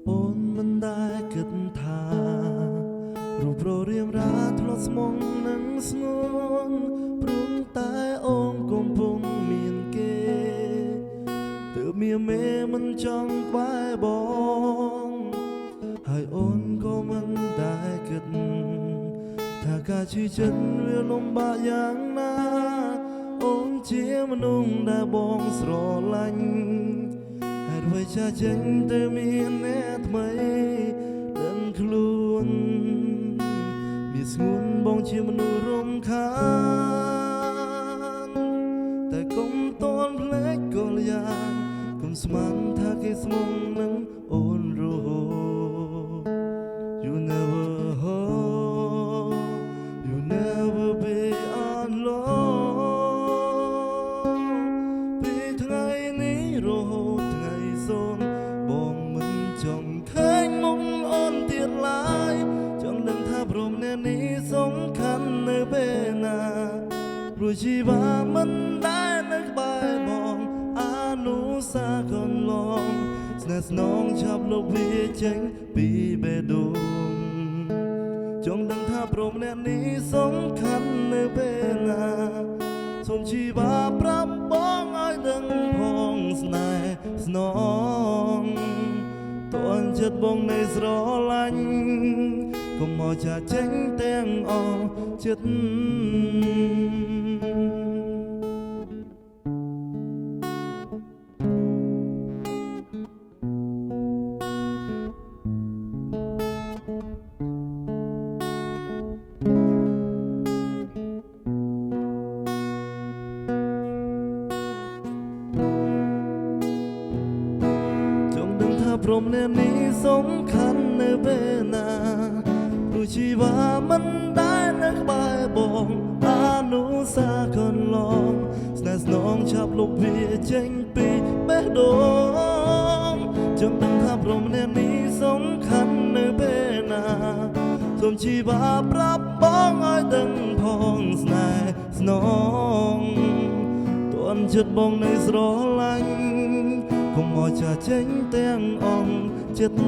អូនមិនដែលគិតថារូបររៀមរាធ្លាប់ស្មងនឹងស្ងួនព្រមតែអូនកំពុងមានគេទើបមានមេមិនចង់ក្បែរបងហើយអូនក៏មិនដែលគិតថាការជឿចិត្តវាលំបាកយ៉ាងណាអូនជាមនុស្សដែលបងស្រឡាញ់ហេតុអ្វីចាចេញទៅមានអ្នកថ្មីដឹងខ្លួនមានស្ងួនបងជាមនុស្សរំខានតែកុំតន់ភ្លេចកលយ៉ាងកុំស្មានថាគេស្មងនឹងអូនរហូត You never hold You never be alone ពេលថ្ងៃនេះរហូតថ្ងៃសូនបងមិនចង់ឃើញមុខអូនទៀតឡើយចង់ដឹងថាព្រមអ្នកនេះសំខាន់នៅពេលណាព្រោះជីវ៉ាមិនដែលនៅក្បែរបងអនុសាកន្លងស្នេហ៍ស្នងឆាប់លុបវាចេញពីបេះដូងចង់ដឹងថាព្រមអ្នកនេះសំខាន់នៅពេលណាសូមជីវ៉ាប្រាប់បងឲ្យដឹងផងស្នេហ៍ស្នងតន់ចិត្តបងនៃស្រឡាញ់កុំមកចាចេញទាំងអស់ចិត្តព្រមអ្នកនេះសំខាន់នៅពេលណាព្រោះជីវ៉ាមិនដែលនៅក្បែរបងអនុសាកន្លងស្នេហ៍ស្នងឆាប់លុបវាចេញពីបេះដូងចង់ដឹងថាព្រមអ្នកនេះសំខាន់នៅពេលណាសូមជីវ៉ាប្រាប់បងឲ្យដឹងផងស្នេហ៍ស្នងតន់ចិត្តបងនៅស្រឡាញ់កុំមកចាចេញទាំងអង្គចិត្ត